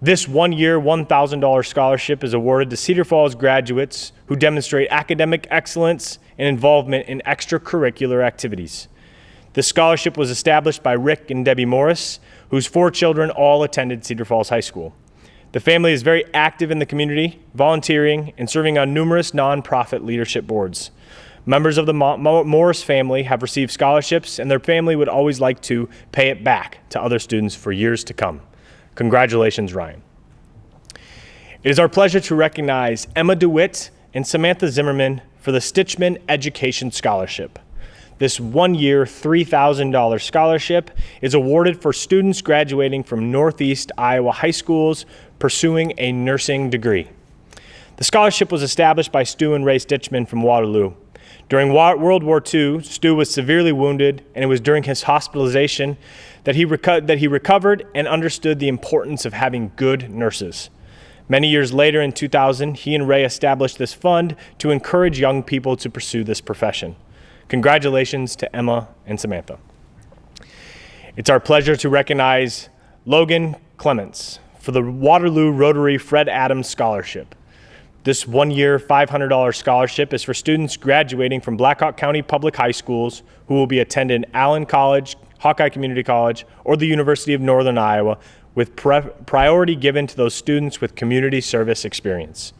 This one-year, $1,000 scholarship is awarded to Cedar Falls graduates who demonstrate academic excellence and involvement in extracurricular activities. The scholarship was established by Rick and Debbie Morris, whose 4 children all attended Cedar Falls High School. The family is very active in the community, volunteering, and serving on numerous nonprofit leadership boards. Members of the Morris family have received scholarships, and their family would always like to pay it back to other students for years to come. Congratulations, Ryan. It is our pleasure to recognize Emma DeWitt and Samantha Zimmerman for the Stitchman Education Scholarship. This one-year, $3,000 scholarship is awarded for students graduating from Northeast Iowa high schools pursuing a nursing degree. The scholarship was established by Stu and Ray Stitchman from Waterloo. During World War II, Stu was severely wounded, and it was during his hospitalization that he recovered and understood the importance of having good nurses. Many years later, in 2000, he and Ray established this fund to encourage young people to pursue this profession. Congratulations to Emma and Samantha. It's our pleasure to recognize Logan Clements for the Waterloo Rotary Fred Adams Scholarship. This one-year, $500 scholarship is for students graduating from Blackhawk County Public High Schools who will be attending Allen College, Hawkeye Community College, or the University of Northern Iowa, with priority given to those students with community service experience.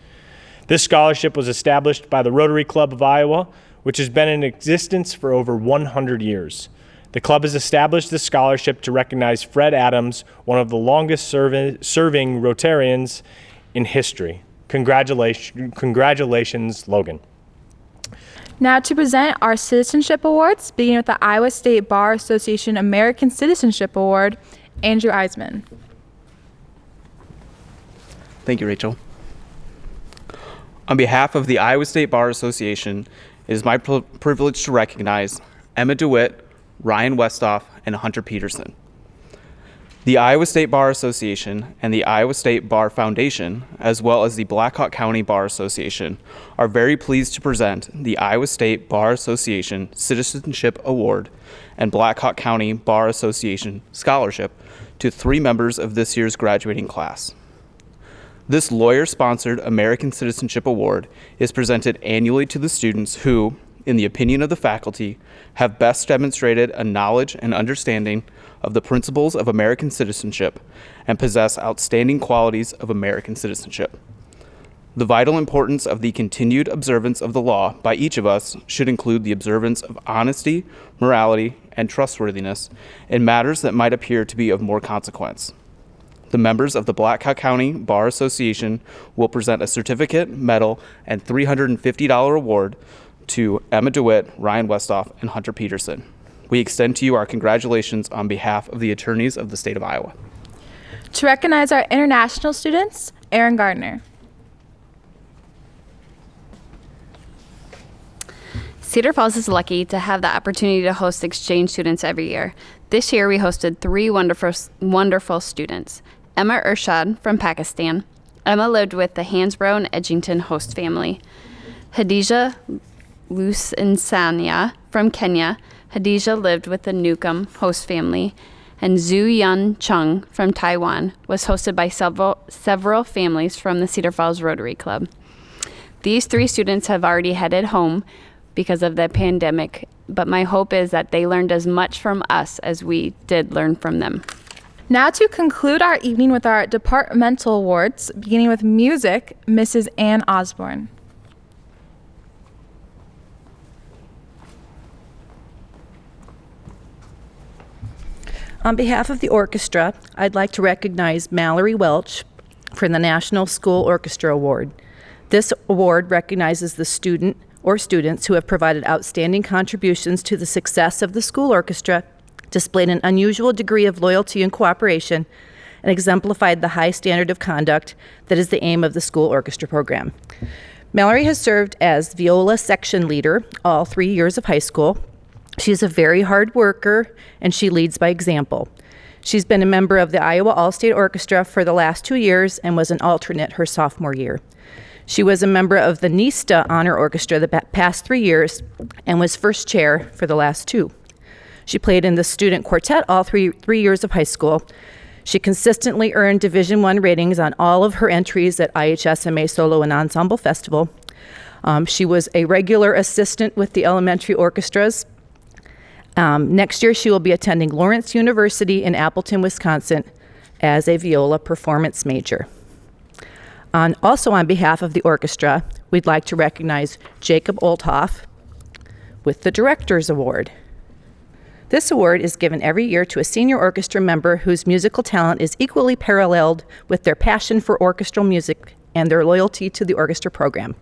This scholarship was established by the Rotary Club of Iowa, which has been in existence for over 100 years. The club has established this scholarship to recognize Fred Adams, one of the longest serving Rotarians in history. Congratulations, Logan. Now to present our citizenship awards, beginning with the Iowa State Bar Association American Citizenship Award, Andrew Eisman. Thank you, Rachel. On behalf of the Iowa State Bar Association, it is my privilege to recognize Emma DeWitt, Ryan Westoff, and Hunter Peterson. The Iowa State Bar Association and the Iowa State Bar Foundation, as well as the Blackhawk County Bar Association, are very pleased to present the Iowa State Bar Association Citizenship Award and Blackhawk County Bar Association Scholarship to 3 members of this year's graduating class. This lawyer-sponsored American Citizenship Award is presented annually to the students who, in the opinion of the faculty, have best demonstrated a knowledge and understanding of the principles of American citizenship and possess outstanding qualities of American citizenship. The vital importance of the continued observance of the law by each of us should include the observance of honesty, morality, and trustworthiness in matters that might appear to be of more consequence. The members of the Blackhawk County Bar Association will present a certificate, medal, and $350 award to Emma DeWitt, Ryan Westoff, and Hunter Peterson. We extend to you our congratulations on behalf of the attorneys of the state of Iowa. To recognize our international students, Aaron Gardner. Cedar Falls is lucky to have the opportunity to host exchange students every year. This year we hosted 3 wonderful students. Emma Urshad from Pakistan. Emma lived with the Hansbrough and Edgington host family. Hadija Lusinsania from Kenya. Hadija lived with the Newcomb host family. And Zhu Yun Chung from Taiwan was hosted by several families from the Cedar Falls Rotary Club. These 3 students have already headed home because of the pandemic, but my hope is that they learned as much from us as we did learn from them. Now to conclude our evening with our departmental awards, beginning with music, Mrs. Ann Osborne. On behalf of the orchestra, I'd like to recognize Mallory Welch for the National School Orchestra Award. This award recognizes the student or students who have provided outstanding contributions to the success of the school orchestra, displayed an unusual degree of loyalty and cooperation, and exemplified the high standard of conduct that is the aim of the school orchestra program. Mallory has served as viola section leader all 3 years of high school. She is a very hard worker, and she leads by example. She's been a member of the Iowa All-State Orchestra for the last 2 years and was an alternate her sophomore year. She was a member of the NISTA Honor Orchestra the past 3 years and was first chair for the last 2. She played in the student quartet all three years of high school. She consistently earned Division I ratings on all of her entries at IHSMA Solo and Ensemble Festival. She was a regular assistant with the elementary orchestras. Next year, she will be attending Lawrence University in Appleton, Wisconsin as a viola performance major. Also on behalf of the orchestra, we'd like to recognize Jacob Olthoff with the Director's Award. This award is given every year to a senior orchestra member whose musical talent is equally paralleled with their passion for orchestral music and their loyalty to the orchestra program.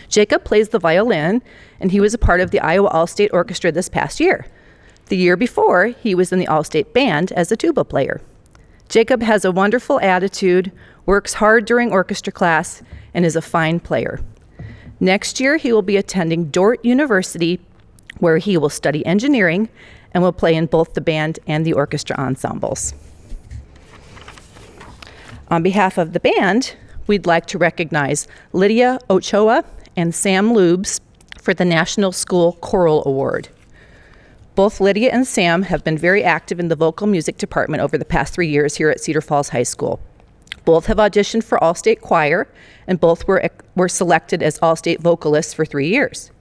Jacob plays the violin, and he was a part of the Iowa All-State Orchestra this past year. The year before, he was in the All-State Band as a tuba player. Jacob has a wonderful attitude, works hard during orchestra class, and is a fine player. Next year, he will be attending Dordt University, where he will study engineering and will play in both the band and the orchestra ensembles. On behalf of the band, we'd like to recognize Lydia Ochoa and Sam Lubes for the National School Choral Award. Both Lydia and Sam have been very active in the vocal music department over the past 3 years here at Cedar Falls High School. Both have auditioned for All-State Choir, and both were selected as All-State vocalists for 3 years.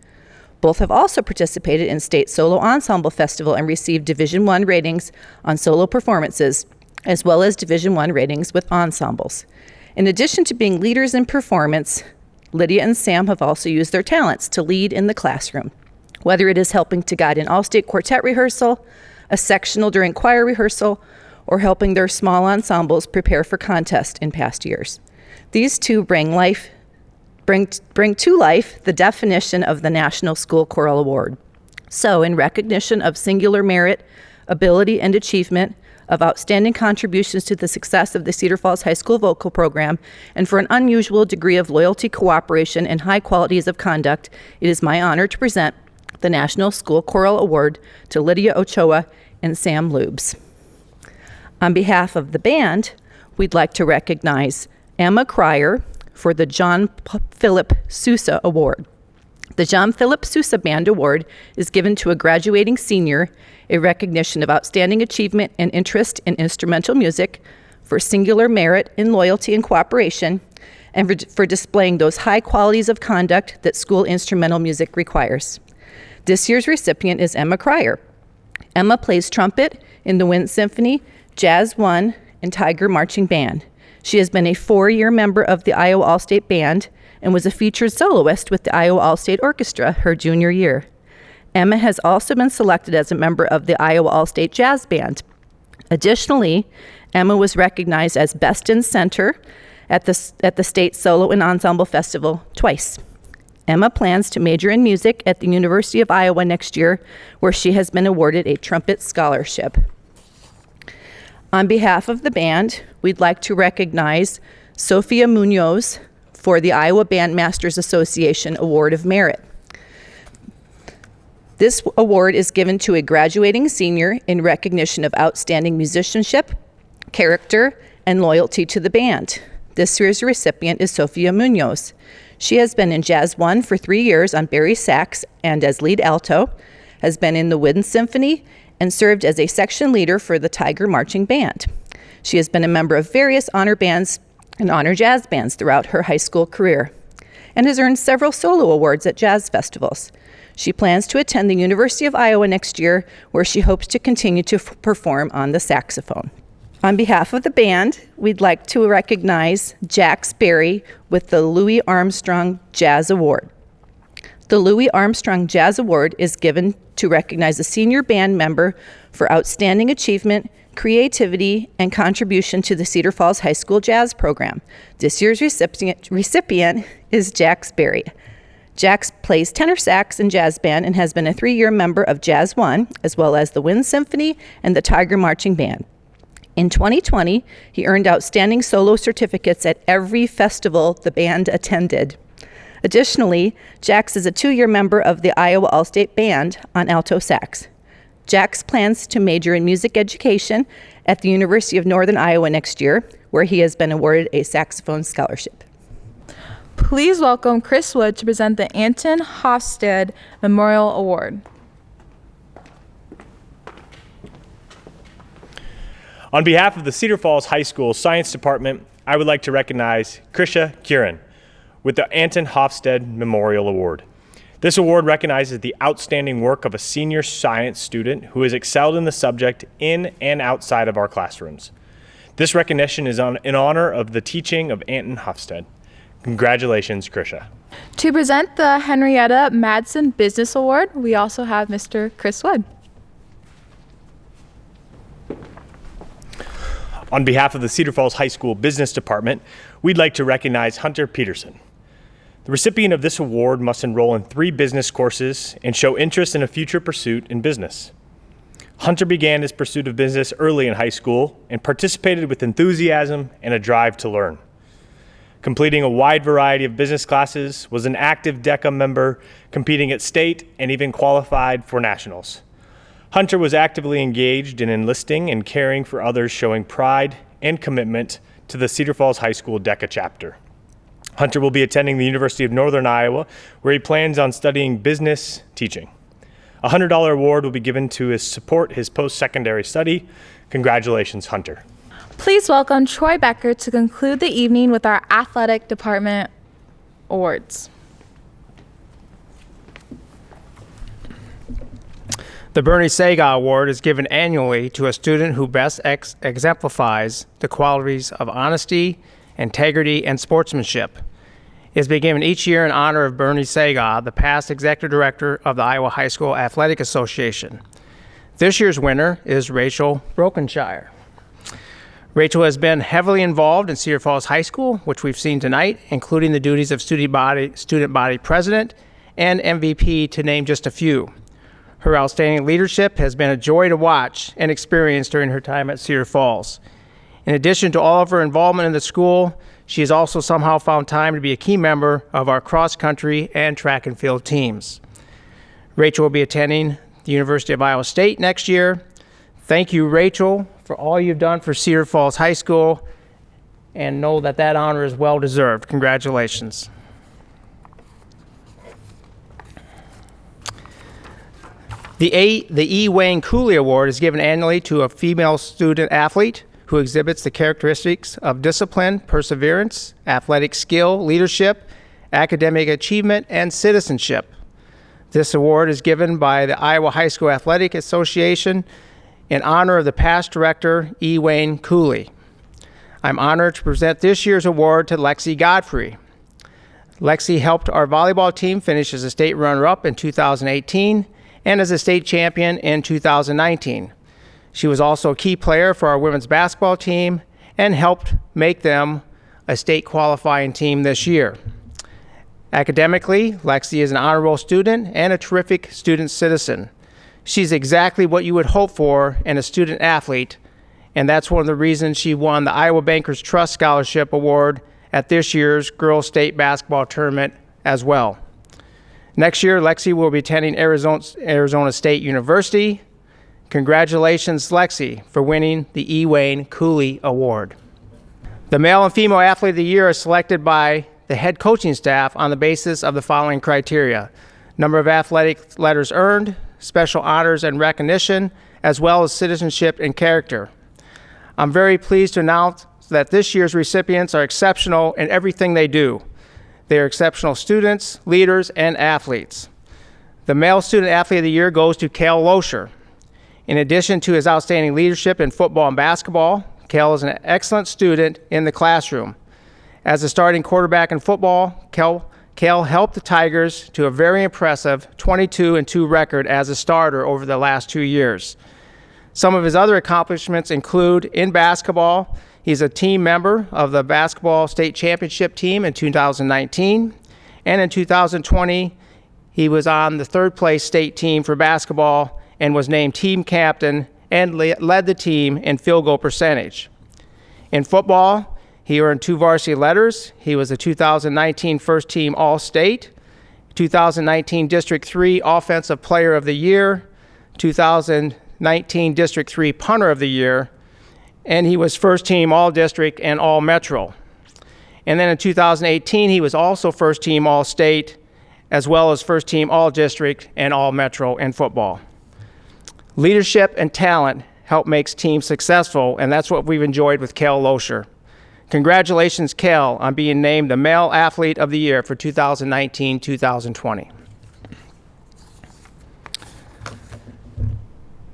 Both have also participated in State Solo Ensemble Festival and received Division I ratings on solo performances, as well as Division I ratings with ensembles. In addition to being leaders in performance, Lydia and Sam have also used their talents to lead in the classroom, whether it is helping to guide an all-state quartet rehearsal, a sectional during choir rehearsal, or helping their small ensembles prepare for contest in past years. These two bring to life the definition of the National School Choral Award. So, in recognition of singular merit, ability, and achievement, of outstanding contributions to the success of the Cedar Falls High School vocal program, and for an unusual degree of loyalty, cooperation, and high qualities of conduct, it is my honor to present the National School Choral Award to Lydia Ochoa and Sam Lubes. On behalf of the band, we'd like to recognize Emma Cryer for the John Philip Sousa Award. The John Philip Sousa Band Award is given to a graduating senior in recognition of outstanding achievement and interest in instrumental music, for singular merit in loyalty and cooperation, and for displaying those high qualities of conduct that school instrumental music requires. This year's recipient is Emma Cryer. Emma plays trumpet in the Wind Symphony, Jazz One, and Tiger Marching Band. She has been a 4-year member of the Iowa All-State Band and was a featured soloist with the Iowa All-State Orchestra her junior year. Emma has also been selected as a member of the Iowa All-State Jazz Band. Additionally, Emma was recognized as Best in Center at the State Solo and Ensemble Festival twice. Emma plans to major in music at the University of Iowa next year, where she has been awarded a trumpet scholarship. On behalf of the band, we'd like to recognize Sofia Munoz for the Iowa Bandmasters Association Award of Merit. This award is given to a graduating senior in recognition of outstanding musicianship, character, and loyalty to the band. This year's recipient is Sofia Munoz. She has been in Jazz One for 3 years on Barry sax and as lead alto, has been in the Wind Symphony, and served as a section leader for the Tiger Marching Band. She has been a member of various honor bands and honor jazz bands throughout her high school career, and has earned several solo awards at jazz festivals. She plans to attend the University of Iowa next year, where she hopes to continue to perform on the saxophone. On behalf of the band, we'd like to recognize Jack Sperry with the Louis Armstrong Jazz Award. The Louis Armstrong Jazz Award is given to recognize a senior band member for outstanding achievement, creativity, and contribution to the Cedar Falls High School Jazz Program. This year's recipient is Jack Sperry. Jack plays tenor sax in jazz band and has been a 3-year member of Jazz One, as well as the Wind Symphony and the Tiger Marching Band. In 2020, he earned outstanding solo certificates at every festival the band attended. Additionally, Jax is a 2-year member of the Iowa All-State Band on alto sax. Jax plans to major in music education at the University of Northern Iowa next year, where he has been awarded a saxophone scholarship. Please welcome Chris Wood to present the Anton Hofstede Memorial Award. On behalf of the Cedar Falls High School Science Department, I would like to recognize Krisha Kieran with the Anton Hofstede Memorial Award. This award recognizes the outstanding work of a senior science student who has excelled in the subject in and outside of our classrooms. This recognition is in honor of the teaching of Anton Hofstede. Congratulations, Krisha. To present the Henrietta Madsen Business Award, we also have Mr. Chris Wood. On behalf of the Cedar Falls High School Business Department, we'd like to recognize Hunter Peterson. The recipient of this award must enroll in 3 business courses and show interest in a future pursuit in business. Hunter began his pursuit of business early in high school and participated with enthusiasm and a drive to learn. Completing a wide variety of business classes, was an active DECA member, competing at state and even qualified for nationals. Hunter was actively engaged in enlisting and caring for others, showing pride and commitment to the Cedar Falls High School DECA chapter. Hunter will be attending the University of Northern Iowa, where he plans on studying business teaching. A $100 award will be given to support his post-secondary study. Congratulations, Hunter. Please welcome Troy Becker to conclude the evening with our athletic department awards. The Bernie Saga Award is given annually to a student who best exemplifies the qualities of honesty, integrity, and sportsmanship. It has been given each year in honor of Bernie Saga, the past executive director of the Iowa High School Athletic Association. This year's winner is Rachel Brokenshire. Rachel has been heavily involved in Cedar Falls High School, which we've seen tonight, including the duties of student body president and MVP, to name just a few. Her outstanding leadership has been a joy to watch and experience during her time at Cedar Falls. In addition to all of her involvement in the school, she has also somehow found time to be a key member of our cross-country and track and field teams. Rachel will be attending the University of Iowa State next year. Thank you, Rachel, for all you've done for Cedar Falls High School, and know that that honor is well-deserved. Congratulations. The E. Wayne Cooley Award is given annually to a female student athlete who exhibits the characteristics of discipline, perseverance, athletic skill, leadership, academic achievement, and citizenship. This award is given by the Iowa High School Athletic Association in honor of the past director, E. Wayne Cooley. I'm honored to present this year's award to Lexi Godfrey. Lexi helped our volleyball team finish as a state runner-up in 2018 and as a state champion in 2019. She was also a key player for our women's basketball team and helped make them a state qualifying team this year. Academically, Lexi is an honorable student and a terrific student citizen. She's exactly what you would hope for in a student athlete, and that's one of the reasons she won the Iowa Bankers Trust Scholarship Award at this year's Girls State Basketball Tournament as well. Next year, Lexi will be attending Arizona State University. Congratulations, Lexi, for winning the E. Wayne Cooley Award. The male and female athlete of the year are selected by the head coaching staff on the basis of the following criteria: number of athletic letters earned, special honors and recognition, as well as citizenship and character. I'm very pleased to announce that this year's recipients are exceptional in everything they do. They are exceptional students, leaders, and athletes. The male student athlete of the year goes to Cale Loescher. In addition to his outstanding leadership in football and basketball, Cale is an excellent student in the classroom. As a starting quarterback in football, Cale helped the Tigers to a very impressive 22-2 record as a starter over the last 2 years. Some of his other accomplishments include in basketball, he's a team member of the basketball state championship team in 2019, and in 2020, he was on the third place state team for basketball and was named team captain and led the team in field goal percentage. In football, he earned 2 varsity letters. He was a 2019 First Team All-State, 2019 District 3 Offensive Player of the Year, 2019 District 3 Punter of the Year, and he was First Team All-District and All-Metro. And then in 2018, he was also First Team All-State, as well as First Team All-District and All-Metro in football. Leadership and talent help make teams successful, and that's what we've enjoyed with Cale Loescher. Congratulations, Cale, on being named the Male Athlete of the Year for 2019-2020.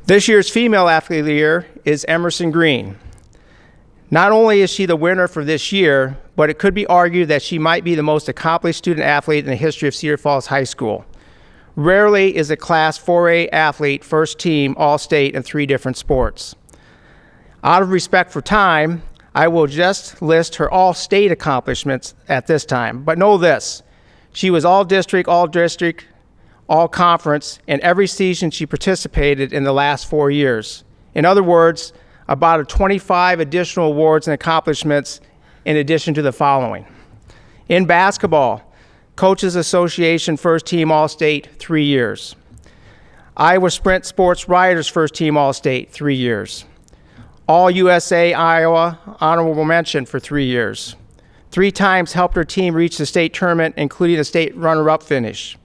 This year's Female Athlete of the Year is Emerson Green. Not only is she the winner for this year, but it could be argued that she might be the most accomplished student athlete in the history of Cedar Falls High School. Rarely is a Class 4A athlete first team All-State in 3 different sports. Out of respect for time, I will just list her All-State accomplishments at this time. But know this, she was All-District, All-Conference in every season she participated in the last 4 years. In other words, about 25 additional awards and accomplishments in addition to the following. In basketball, Coaches Association First Team All-State, 3 years. Iowa Sprint Sports Riders First Team All-State, 3 years. All-USA Iowa Honorable Mention for 3 years. 3 times helped her team reach the state tournament, including a state runner-up finish.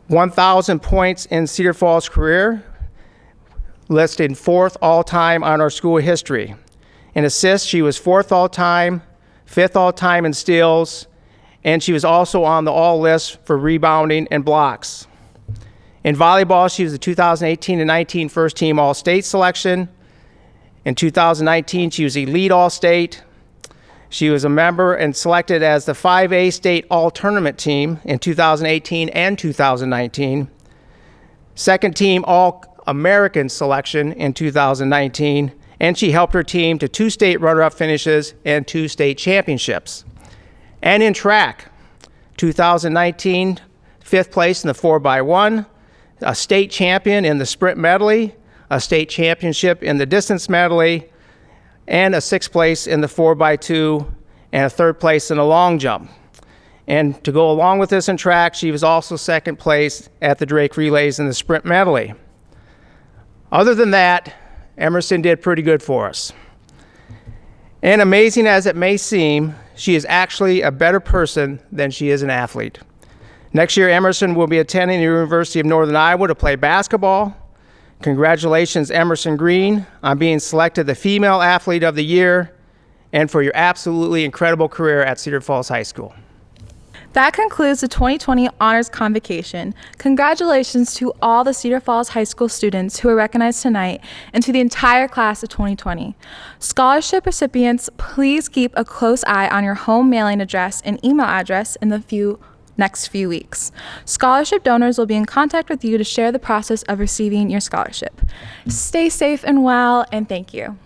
1,000 points in Cedar Falls' career, listed 4th all-time on our school history. In assists, she was 4th all-time, 5th all-time in steals, and she was also on the all list for rebounding and blocks. In volleyball, she was the 2018-19 first team All-State selection. In 2019, she was Elite All-State. She was a member and selected as the 5A State All-Tournament team in 2018 and 2019. Second team All-American selection in 2019, and she helped her team to 2 state runner-up finishes and 2 state championships. And in track, 2019, 5th place in the 4x1, a state champion in the sprint medley, a state championship in the distance medley, and a 6th place in the 4x2, and a 3rd place in the long jump. And to go along with this in track, she was also 2nd place at the Drake Relays in the sprint medley. Other than that, Emerson did pretty good for us. And amazing as it may seem, she is actually a better person than she is an athlete. Next year, Emerson will be attending the University of Northern Iowa to play basketball. Congratulations, Emerson Green, on being selected the Female Athlete of the Year and for your absolutely incredible career at Cedar Falls High School. That concludes the 2020 Honors Convocation. Congratulations to all the Cedar Falls High School students who were recognized tonight and to the entire class of 2020. Scholarship recipients, please keep a close eye on your home mailing address and email address in the next few weeks. Scholarship donors will be in contact with you to share the process of receiving your scholarship. Stay safe and well, and thank you.